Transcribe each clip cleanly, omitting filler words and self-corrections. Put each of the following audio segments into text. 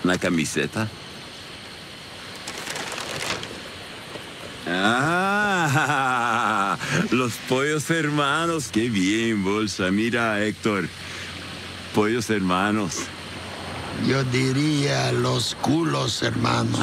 ¿Una camiseta? ¡Ah! Los pollos hermanos. ¡Qué bien, Bolsa! Mira, Héctor. Pollos hermanos. Yo diría los culos hermanos.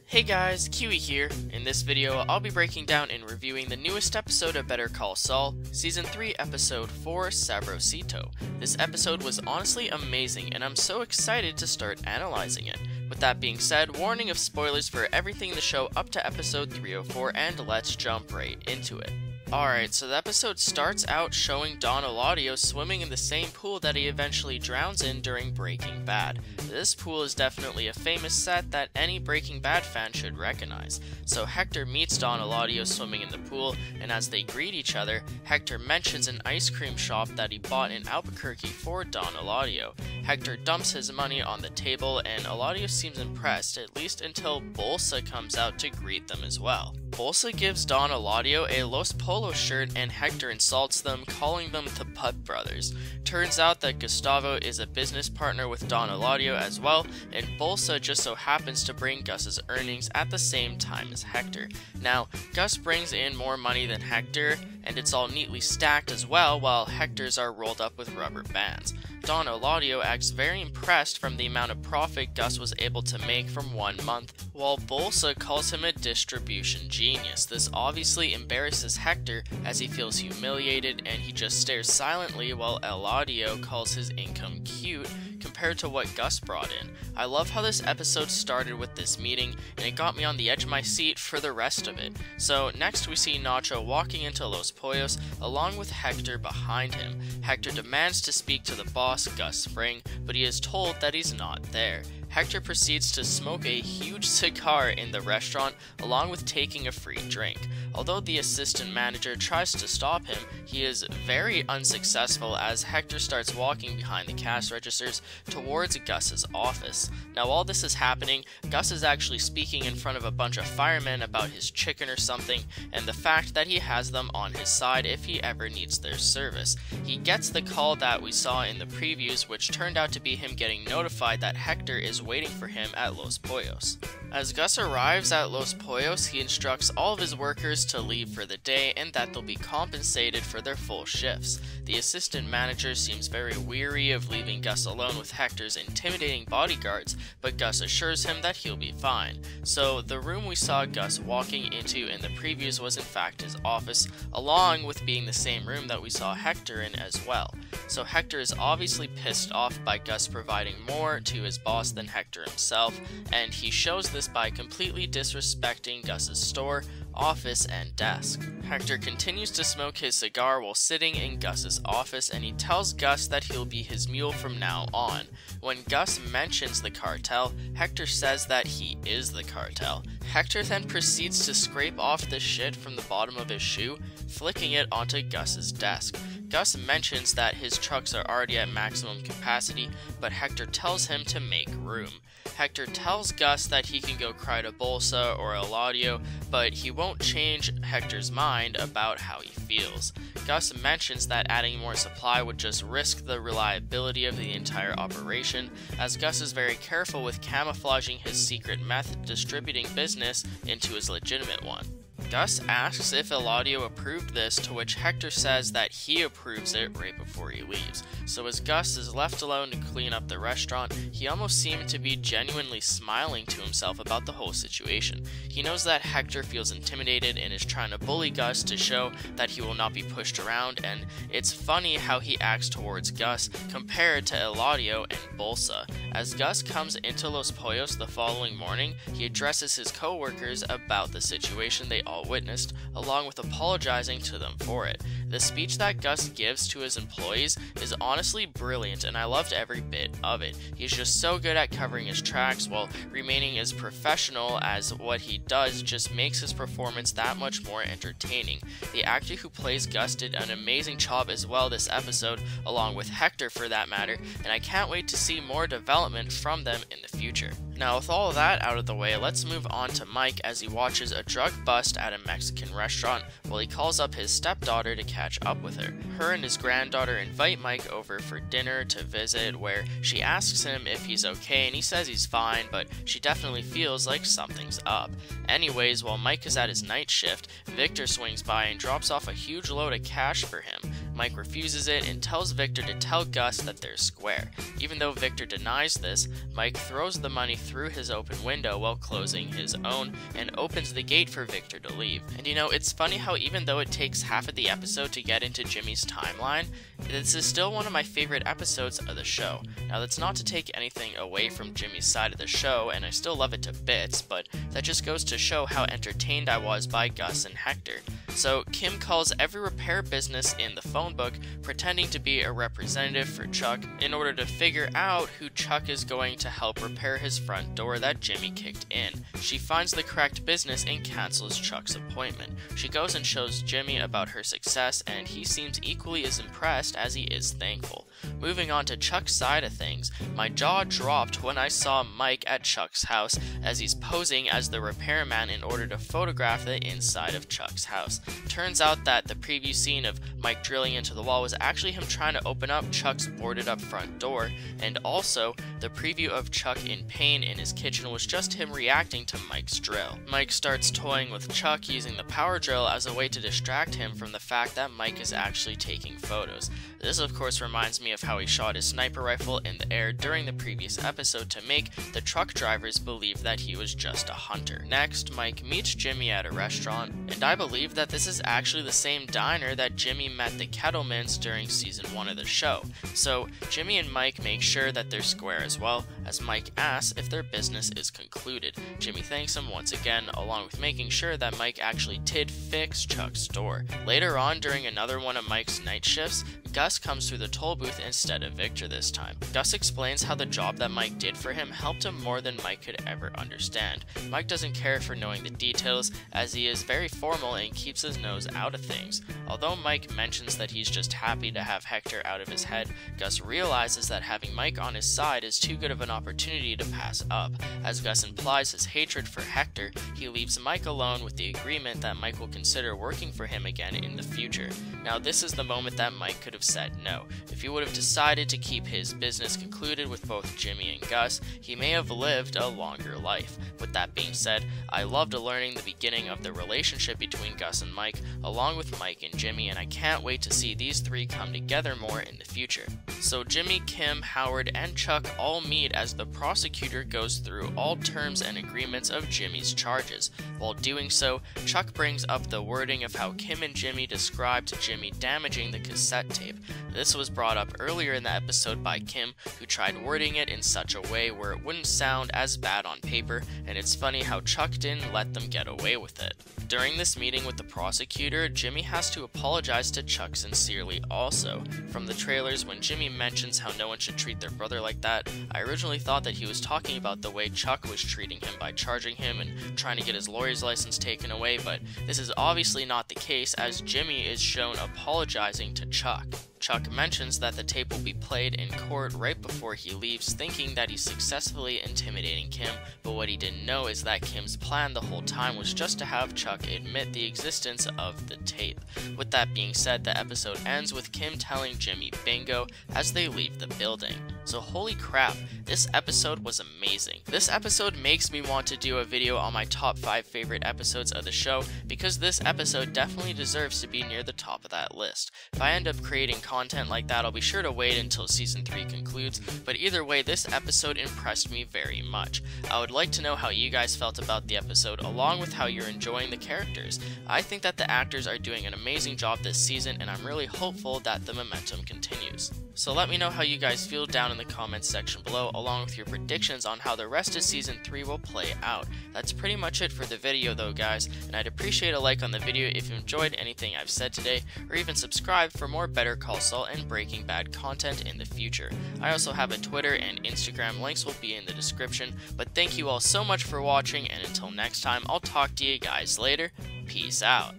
Hey guys, Kiwi here. In this video, I'll be breaking down and reviewing the newest episode of Better Call Saul, Season 3, Episode 4, Sabrosito. This episode was honestly amazing, and I'm so excited to start analyzing it. With that being said, warning of spoilers for everything in the show up to Episode 304, and let's jump right into it. Alright, so the episode starts out showing Don Eladio swimming in the same pool that he eventually drowns in during Breaking Bad. This pool is definitely a famous set that any Breaking Bad fan should recognize. So Hector meets Don Eladio swimming in the pool, and as they greet each other, Hector mentions an ice cream shop that he bought in Albuquerque for Don Eladio. Hector dumps his money on the table, and Eladio seems impressed, at least until Bolsa comes out to greet them as well. Bolsa gives Don Eladio a Los Polo shirt, and Hector insults them, calling them the Putt Brothers. Turns out that Gustavo is a business partner with Don Eladio as well, and Bolsa just so happens to bring Gus's earnings at the same time as Hector. Now, Gus brings in more money than Hector, and it's all neatly stacked as well, while Hector's are rolled up with rubber bands. Don Eladio acts very impressed from the amount of profit Gus was able to make from 1 month, while Bolsa calls him a distribution genius. This obviously embarrasses Hector as he feels humiliated, and he just stares silently while Eladio calls his income cute compared to what Gus brought in. I love how this episode started with this meeting, and it got me on the edge of my seat for the rest of it. So next we see Nacho walking into Los Pollos along with Hector behind him. Hector demands to speak to the boss, Gus Fring, but he is told that he's not there. Hector proceeds to smoke a huge cigar in the restaurant along with taking a free drink. Although the assistant manager tries to stop him, he is very unsuccessful as Hector starts walking behind the cash registers towards Gus's office. Now while this is happening, Gus is actually speaking in front of a bunch of firemen about his chicken or something, and the fact that he has them on his side if he ever needs their service. He gets the call that we saw in the previews, which turned out to be him getting notified that Hector is waiting for him at Los Pollos. As Gus arrives at Los Pollos, he instructs all of his workers to leave for the day and that they'll be compensated for their full shifts. The assistant manager seems very weary of leaving Gus alone with Hector's intimidating bodyguards, but Gus assures him that he'll be fine. So the room we saw Gus walking into in the previews was in fact his office, along with being the same room that we saw Hector in as well. So Hector is obviously pissed off by Gus providing more to his boss than Hector himself, and he shows this by completely disrespecting Gus's store, office, and desk. Hector continues to smoke his cigar while sitting in Gus's office, and he tells Gus that he'll be his mule from now on. When Gus mentions the cartel, Hector says that he is the cartel. Hector then proceeds to scrape off the shit from the bottom of his shoe, flicking it onto Gus's desk. Gus mentions that his trucks are already at maximum capacity, but Hector tells him to make room. Hector tells Gus that he can go cry to Bolsa or Eladio, but he won't change Hector's mind about how he feels. Gus mentions that adding more supply would just risk the reliability of the entire operation, as Gus is very careful with camouflaging his secret meth distributing business into his legitimate one. Gus asks if Eladio approved this, to which Hector says that he approves it right before he leaves. So as Gus is left alone to clean up the restaurant, he almost seemed to be genuinely smiling to himself about the whole situation. He knows that Hector feels intimidated and is trying to bully Gus to show that he will not be pushed around, and it's funny how he acts towards Gus compared to Eladio and Bolsa. As Gus comes into Los Pollos the following morning, he addresses his co-workers about the situation they all witnessed, along with apologizing to them for it. The speech that Gus gives to his employees is honestly brilliant, and I loved every bit of it. He's just so good at covering his tracks while remaining as professional as what he does just makes his performance that much more entertaining. The actor who plays Gus did an amazing job as well this episode, along with Hector for that matter, and I can't wait to see more development from them in the future. Now, with all of that out of the way, let's move on to Mike as he watches a drug bust at a Mexican restaurant while he calls up his stepdaughter to catch up with her. Her and his granddaughter invite Mike over for dinner to visit, where she asks him if he's okay, and he says he's fine, but she definitely feels like something's up. Anyways, while Mike is at his night shift, Victor swings by and drops off a huge load of cash for him. Mike refuses it and tells Victor to tell Gus that they're square. Even though Victor denies this, Mike throws the money through his open window while closing his own and opens the gate for Victor to leave. And it's funny how even though it takes half of the episode to get into Jimmy's timeline, this is still one of my favorite episodes of the show. Now, that's not to take anything away from Jimmy's side of the show, and I still love it to bits, but that just goes to show how entertained I was by Gus and Hector. So Kim calls every repair business in the phone book, pretending to be a representative for Chuck in order to figure out who Chuck is going to help repair his front door that Jimmy kicked in. She finds the correct business and cancels Chuck's appointment. She goes and shows Jimmy about her success, and he seems equally as impressed as he is thankful. Moving on to Chuck's side of things, my jaw dropped when I saw Mike at Chuck's house as he's posing as the repairman in order to photograph the inside of Chuck's house. Turns out that the preview scene of Mike drilling into the wall was actually him trying to open up Chuck's boarded up front door, and also the preview of Chuck in pain in his kitchen was just him reacting to Mike's drill. Mike starts toying with Chuck using the power drill as a way to distract him from the fact that Mike is actually taking photos. This of course reminds me of how he shot his sniper rifle in the air during the previous episode to make the truck drivers believe that he was just a hunter. Next, Mike meets Jimmy at a restaurant, and I believe that this is actually the same diner that Jimmy met the Kettlemans during season 1 of the show. So Jimmy and Mike make sure that they're square as well, as Mike asks if their business is concluded. Jimmy thanks him once again, along with making sure that Mike actually did fix Chuck's door. Later on, during another one of Mike's night shifts, Gus comes through the toll booth instead of Victor this time. Gus explains how the job that Mike did for him helped him more than Mike could ever understand. Mike doesn't care for knowing the details, as he is very formal and keeps his nose out of things. Although Mike mentions that he's just happy to have Hector out of his head, Gus realizes that having Mike on his side is too good of an opportunity to pass up. As Gus implies his hatred for Hector, he leaves Mike alone with the agreement that Mike will consider working for him again in the future. Now, this is the moment that Mike could have said no. If he would have decided to keep his business concluded with both Jimmy and Gus, he may have lived a longer life. With that being said, I loved learning the beginning of the relationship between Gus and Mike, along with Mike and Jimmy, and I can't wait to see these three come together more in the future. So Jimmy, Kim, Howard, and Chuck all meet as the prosecutor goes through all terms and agreements of Jimmy's charges. While doing so, Chuck brings up the wording of how Kim and Jimmy described Jimmy damaging the cassette tape. This was brought up earlier in the episode by Kim, who tried wording it in such a way where it wouldn't sound as bad on paper, and it's funny how Chuck didn't let them get away with it. During this meeting with the prosecutor, Jimmy has to apologize to Chuck sincerely also. From the trailers, when Jimmy mentions how no one should treat their brother like that, I originally thought that he was talking about the way Chuck was treating him by charging him and trying to get his lawyer's license taken away, but this is obviously not the case, as Jimmy is shown apologizing to Chuck. Chuck mentions that the tape will be played in court right before he leaves, thinking that he's successfully intimidating Kim, but what he didn't know is that Kim's plan the whole time was just to have Chuck admit the existence of the tape. With that being said, the episode ends with Kim telling Jimmy bingo as they leave the building. So holy crap, this episode was amazing. This episode makes me want to do a video on my top 5 favorite episodes of the show, because this episode definitely deserves to be near the top of that list. If I end up creating content like that, I'll be sure to wait until season 3 concludes, but either way, this episode impressed me very much. I would like to know how you guys felt about the episode, along with how you're enjoying the characters. I think that the actors are doing an amazing job this season, and I'm really hopeful that the momentum continues. So let me know how you guys feel down in the comments section below, along with your predictions on how the rest of season 3 will play out. That's pretty much it for the video though, guys, and I'd appreciate a like on the video if you enjoyed anything I've said today, or even subscribe for more Better Call Saul and Breaking Bad content in the future. I also have a Twitter and Instagram, links will be in the description, but thank you all so much for watching, and until next time, I'll talk to you guys later. Peace out.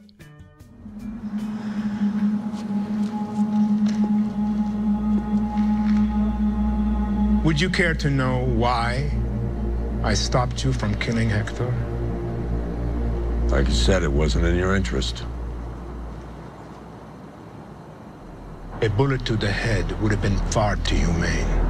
Would you care to know why I stopped you from killing Hector? Like you said, it wasn't in your interest. A bullet to the head would have been far too humane.